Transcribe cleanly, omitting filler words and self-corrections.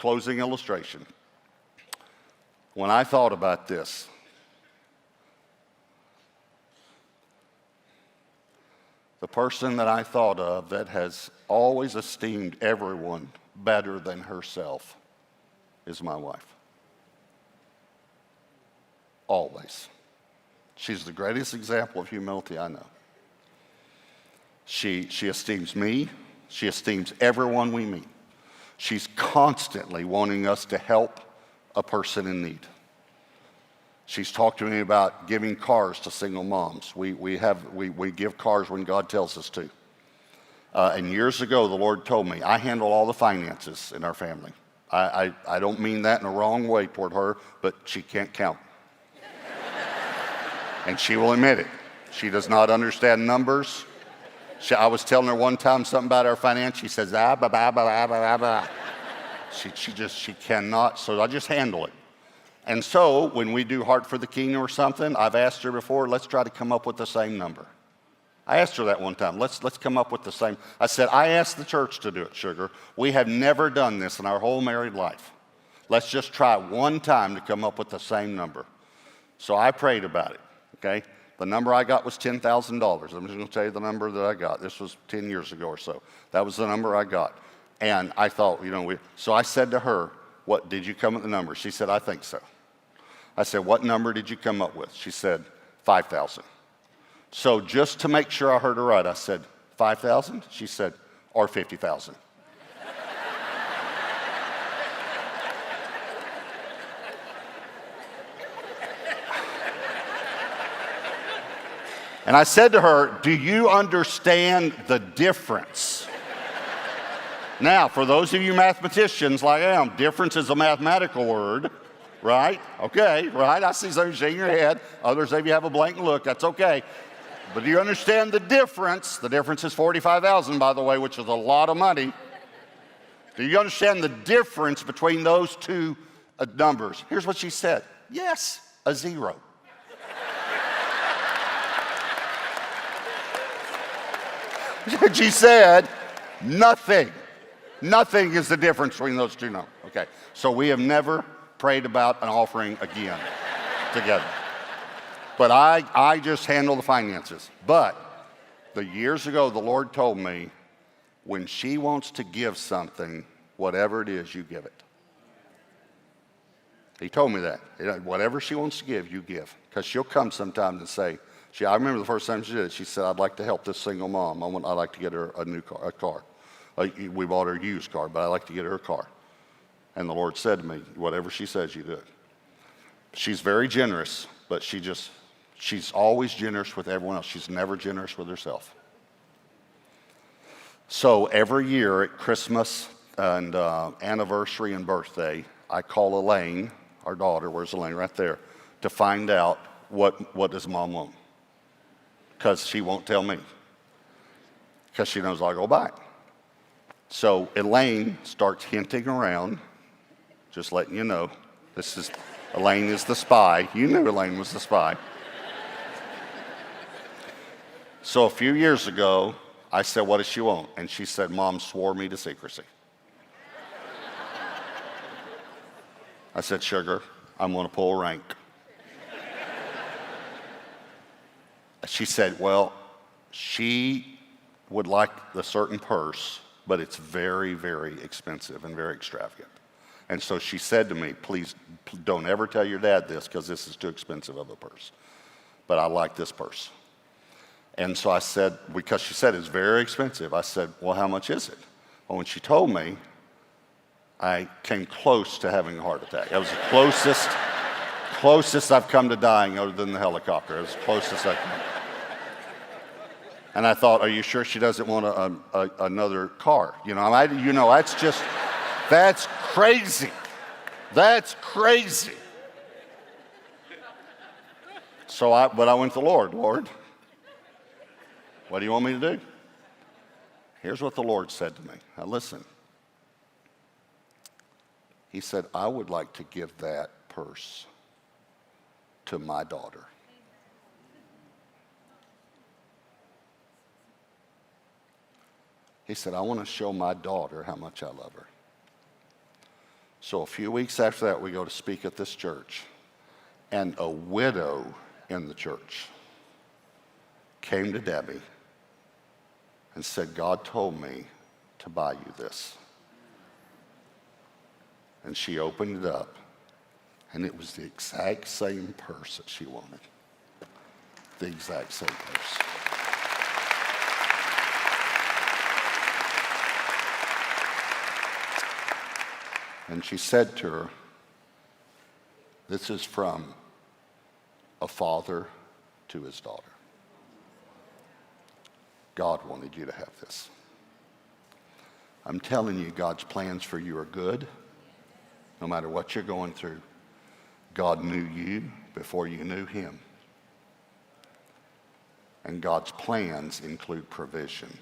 closing illustration. When I thought about this, the person that I thought of that has always esteemed everyone better than herself is my wife. Always. She's the greatest example of humility I know. She esteems me. She esteems everyone we meet. She's constantly wanting us to help a person in need. She's talked to me about giving cars to single moms. We give cars when God tells us to. And years ago, the Lord told me, I handle all the finances in our family. I don't mean that in a wrong way toward her, but she can't count. And she will admit it. She does not understand numbers. I was telling her one time something about our finance. She says, ah, ba, ba, ba, ba, ba, ba. She cannot, so I just handle it. And so when we do Heart for the Kingdom or something, I've asked her before, let's try to come up with the same number. I asked her that one time. Let's come up with the same. I said, I asked the church to do it, sugar. We have never done this in our whole married life. Let's just try one time to come up with the same number. So I prayed about it, okay? The number I got was $10,000. I'm just going to tell you the number that I got. This was 10 years ago or so. That was the number I got. And I thought, so I said to her, what, did you come up with the number? She said, I think so. I said, what number did you come up with? She said, 5,000. So just to make sure I heard her right, I said, 5,000? She said, or 50,000. And I said to her, do you understand the difference? Now, for those of you mathematicians like I am, difference is a mathematical word, right? Okay, right? I see some shaking your head. Others of you have a blank look. That's okay. But do you understand the difference? The difference is 45,000, by the way, which is a lot of money. Do you understand the difference between those two numbers? Here's what she said. Yes, a zero. She said, nothing. Nothing is the difference between those two numbers. Okay, so we have never prayed about an offering again together. But I just handle the finances. But the years ago, the Lord told me, when she wants to give something, whatever it is, you give it. He told me that. Whatever she wants to give, you give. Because she'll come sometimes and say, I remember the first time she did it, she said, I'd like to help this single mom. I'd like to get her a car. We bought her a used car, but I'd like to get her a car. And the Lord said to me, whatever she says, you do it. She's very generous, but she's always generous with everyone else. She's never generous with herself. So every year at Christmas and anniversary and birthday, I call Elaine, our daughter, where's Elaine? Right there, to find out what does Mom want. Because she won't tell me. Because she knows I'll go buy it. So Elaine starts hinting around, just letting you know. Elaine is the spy. You knew Elaine was the spy. So a few years ago, I said, what does she want? And she said, Mom swore me to secrecy. I said, sugar, I'm going to pull rank. She said, well, she would like the certain purse, but it's very, very expensive and very extravagant. And so she said to me, please don't ever tell your dad this because this is too expensive of a purse. But I like this purse. And so I said, because she said it's very expensive, I said, well, how much is it? Well, when she told me, I came close to having a heart attack. That was the closest I've come to dying other than the helicopter. It was the closest I come. And I thought, are you sure she doesn't want another car? That's crazy. That's crazy. But I went to the Lord. Lord, what do you want me to do? Here's what the Lord said to me. Now listen. He said, I would like to give that purse to my daughter. He said, I want to show my daughter how much I love her. So a few weeks after that, we go to speak at this church, and a widow in the church came to Debbie and said, God told me to buy you this. And she opened it up, and it was the exact same purse that she wanted. The exact same purse. And she said to her, this is from a father to his daughter. God wanted you to have this. I'm telling you, God's plans for you are good. No matter what you're going through, God knew you before you knew him. And God's plans include provision.